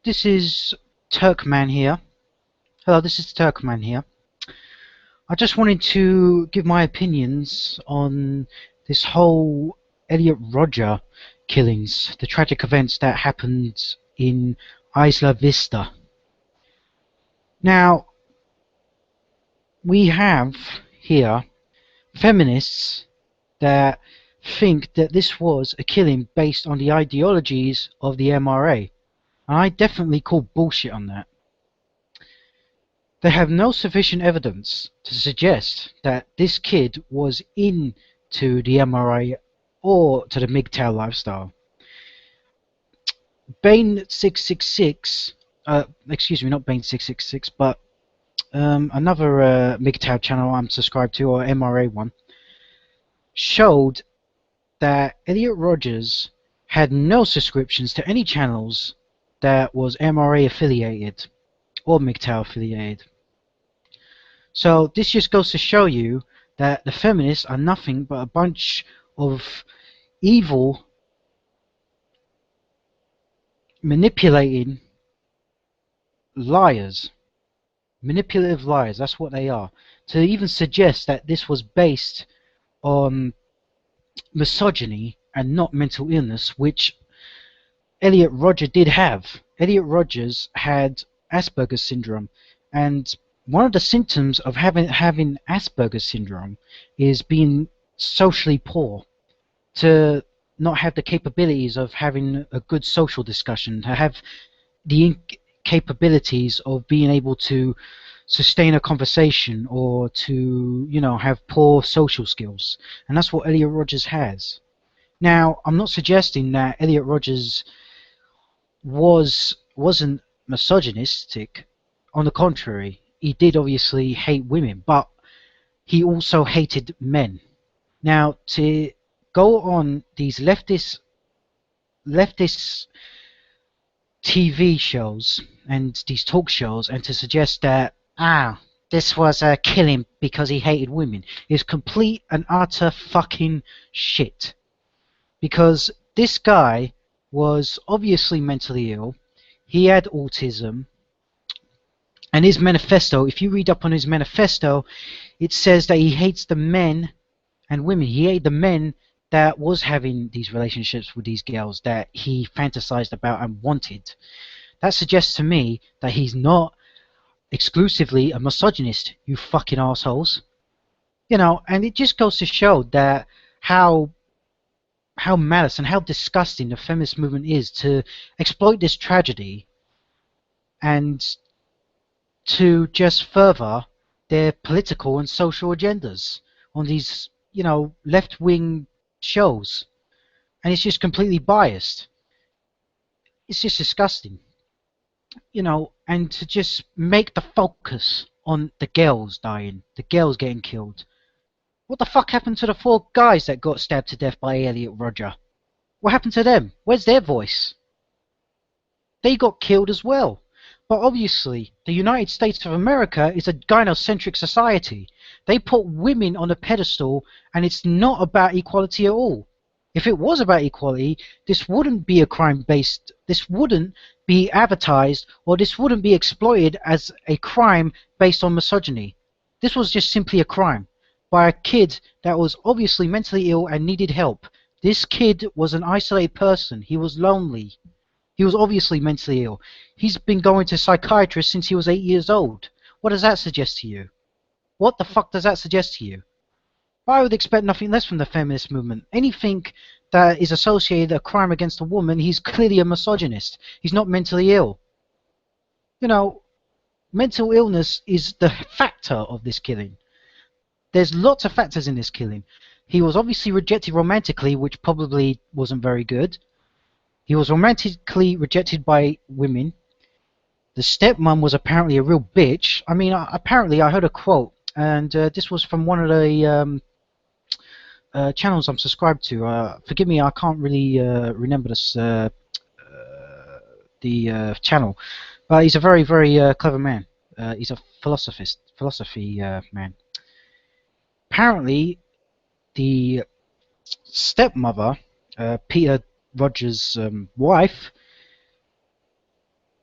This is Turkman here. Hello, this is Turkman here. I just wanted to give my opinions on this whole Elliot Rodger killings, the tragic events that happened in Isla Vista. Now, we have here feminists that think that this was a killing based on the ideologies of the MRA, and I definitely call bullshit on that. They have no sufficient evidence to suggest that this kid was into the MRA or to the MGTOW lifestyle. Bane666, excuse me, not Bane666, but another MGTOW channel I'm subscribed to, or MRA one, showed that Elliot Rodgers had no subscriptions to any channels that was MRA affiliated or MGTOW affiliated. So this just goes to show you that the feminists are nothing but a bunch of evil, manipulating liars. Manipulative liars, that's what they are. To even suggest that this was based on misogyny and not mental illness, which Elliot Rodger did have. Elliot Rodgers had Asperger's syndrome, and one of the symptoms of having Asperger's syndrome is being socially poor, to not have the capabilities of having a good social discussion, to have the capabilities of being able to sustain a conversation or to, have poor social skills. And that's what Elliot Rodgers has. Now, I'm not suggesting that Elliot Rodgers wasn't misogynistic. On the contrary, he did obviously hate women, but he also hated men. Now, to go on these leftist TV shows and these talk shows and to suggest that this was a killing because he hated women is complete and utter fucking shit. Because this guy was obviously mentally ill. He had autism. And his manifesto, if you read up on his manifesto, it says that he hates the men and women. He hated the men that was having these relationships with these girls that he fantasized about and wanted. That suggests to me that he's not exclusively a misogynist, you fucking assholes. And it just goes to show that how malice and how disgusting the feminist movement is to exploit this tragedy and to just further their political and social agendas on these, left-wing shows. And it's just completely biased. It's just disgusting. And to just make the focus on the girls dying, the girls getting killed. What the fuck happened to the 4 guys that got stabbed to death by Elliot Rodger? What happened to them? Where's their voice? They got killed as well. But obviously, the United States of America is a gynocentric society. They put women on a pedestal, and it's not about equality at all. If it was about equality, this wouldn't be a crime-based, this wouldn't be advertised, or this wouldn't be exploited as a crime based on misogyny. This was just simply a crime by a kid that was obviously mentally ill and needed help. This kid was an isolated person. He was lonely. He was obviously mentally ill. He's been going to psychiatrists since he was 8 years old. What does that suggest to you? What the fuck does that suggest to you? I would expect nothing less from the feminist movement. Anything that is associated with a crime against a woman, he's clearly a misogynist. He's not mentally ill. Mental illness is the factor of this killing. There's lots of factors in this killing. He was obviously rejected romantically, which probably wasn't very good. He was romantically rejected by women. The stepmom was apparently a real bitch. I mean, apparently I heard a quote, and this was from one of the channels I'm subscribed to. Forgive me, I can't really remember this the channel, but he's a very, very clever man. He's a philosophy man. Apparently, the stepmother, Peter Rodgers' wife,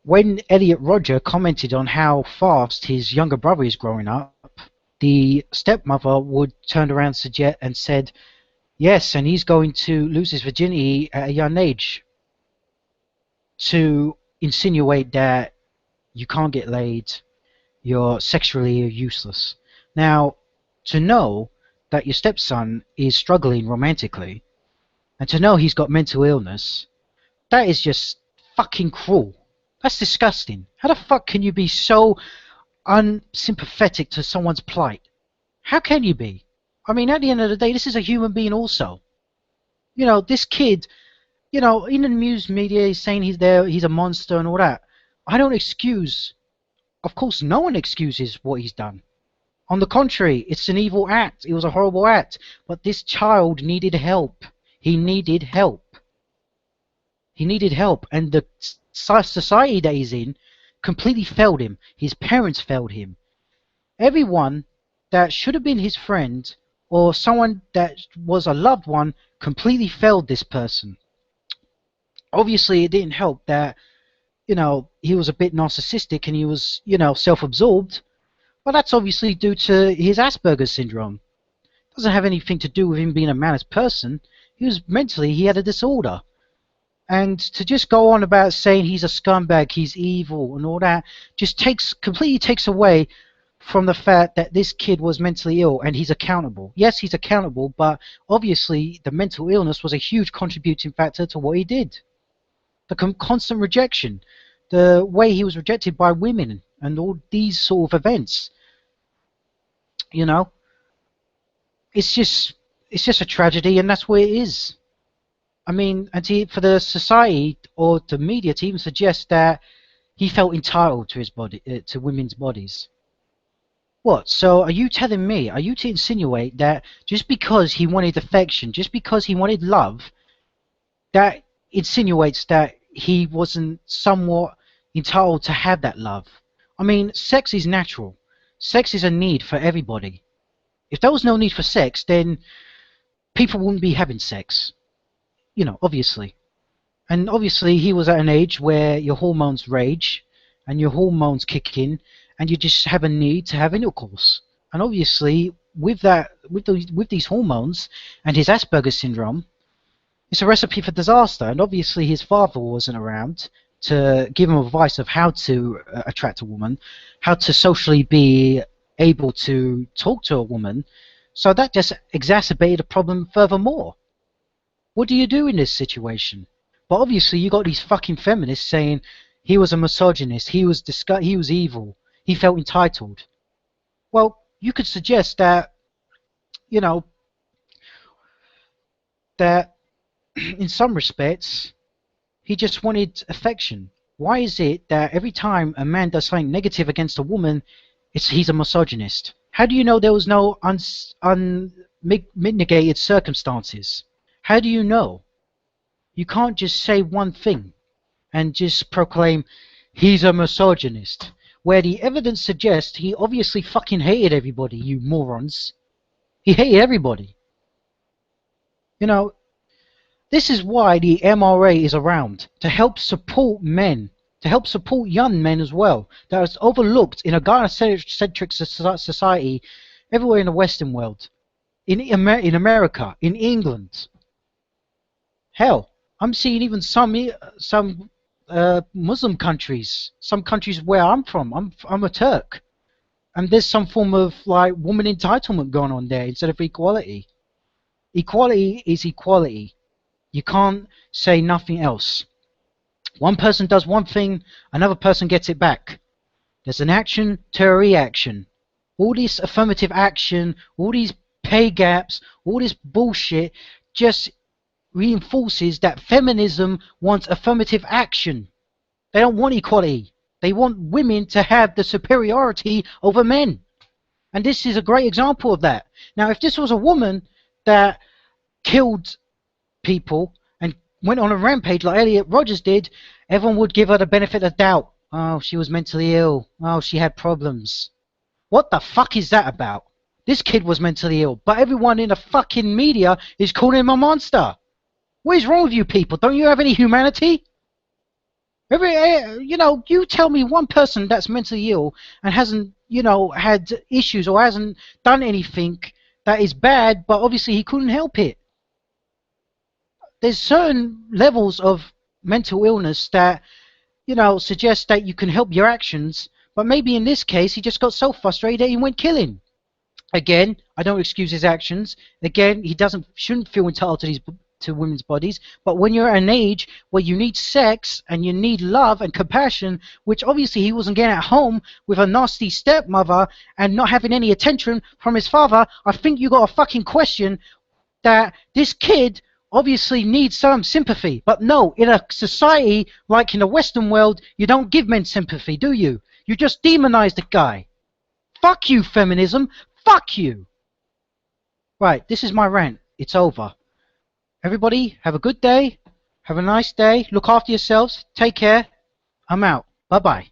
When Elliot Rodger commented on how fast his younger brother is growing up, the stepmother would turn around and said, yes, and he's going to lose his virginity at a young age, to insinuate that you can't get laid, you're sexually useless. Now, to know that your stepson is struggling romantically, and to know he's got mental illness, that is just fucking cruel. That's disgusting. How the fuck can you be so unsympathetic to someone's plight? How can you be? I mean, at the end of the day, this is a human being also. You know, this kid, you know, in the news media, he's saying he's a monster and all that. I don't excuse, of course, no one excuses what he's done. On the contrary, it's an evil act. It was a horrible act. But this child needed help. He needed help. He needed help. And the society that he's in completely failed him. His parents failed him. Everyone that should have been his friend or someone that was a loved one completely failed this person. Obviously, it didn't help that, you know, he was a bit narcissistic and he was, you know, self-absorbed. Well, that's obviously due to his Asperger's syndrome. It doesn't have anything to do with him being a malice person. He had a disorder. And to just go on about saying he's a scumbag, he's evil and all that, just completely takes away from the fact that this kid was mentally ill and he's accountable. Yes, he's accountable, but obviously the mental illness was a huge contributing factor to what he did. The constant rejection, the way he was rejected by women and all these sort of events. You know, it's just a tragedy, and that's what it is. I mean, and for the society or the media to even suggest that he felt entitled to his body, to women's bodies. What? So are you telling me? Are you to insinuate that just because he wanted affection, just because he wanted love, that insinuates that he wasn't somewhat entitled to have that love? I mean, sex is natural. Sex is a need for everybody. If there was no need for sex, then people wouldn't be having sex. You know, obviously. And obviously he was at an age where your hormones rage and your hormones kick in and you just have a need to have intercourse. And obviously with these hormones and his Asperger's syndrome, it's a recipe for disaster. And obviously his father wasn't around to give him advice of how to attract a woman, how to socially be able to talk to a woman. So that just exacerbated the problem furthermore. What do you do in this situation? But obviously you got these fucking feminists saying he was a misogynist, he was evil, he felt entitled. Well, you could suggest that, you know, that in some respects he just wanted affection. Why is it that every time a man does something negative against a woman, he's a misogynist? How do you know there was no unmitigated circumstances? How do you know? You can't just say one thing and just proclaim he's a misogynist, where the evidence suggests he obviously fucking hated everybody, you morons. He hated everybody. You know, this is why the MRA is around, to help support men, to help support young men as well, that is overlooked in a gynocentric society everywhere in the Western world, in America, in England. Hell, I'm seeing even some Muslim countries, some countries where I'm from. I'm a Turk, and there's some form of like woman entitlement going on there instead of equality. Equality is equality. You can't say nothing else. One person does one thing, another person gets it back. There's an action to a reaction. All this affirmative action, all these pay gaps, all this bullshit just reinforces that feminism wants affirmative action. They don't want equality. They want women to have the superiority over men. And this is a great example of that. Now, if this was a woman that killed people and went on a rampage like Elliot Rodgers did, everyone would give her the benefit of doubt. Oh, she was mentally ill. Oh, she had problems. What the fuck is that about? This kid was mentally ill, but everyone in the fucking media is calling him a monster. What is wrong with you people? Don't you have any humanity? You tell me one person that's mentally ill and hasn't, had issues or hasn't done anything that is bad, but obviously he couldn't help it. There's certain levels of mental illness that, suggest that you can help your actions, but maybe in this case he just got so frustrated that he went killing. Again, I don't excuse his actions. Again, he shouldn't feel entitled to women's bodies. But when you're at an age where you need sex and you need love and compassion, which obviously he wasn't getting at home with a nasty stepmother and not having any attention from his father, I think you got to fucking question that this kid obviously needs some sympathy. But no, in a society like in the Western world, you don't give men sympathy, do you? You just demonize the guy. Fuck you, feminism. Fuck you. Right, this is my rant. It's over. Everybody, have a good day. Have a nice day. Look after yourselves. Take care. I'm out. Bye-bye.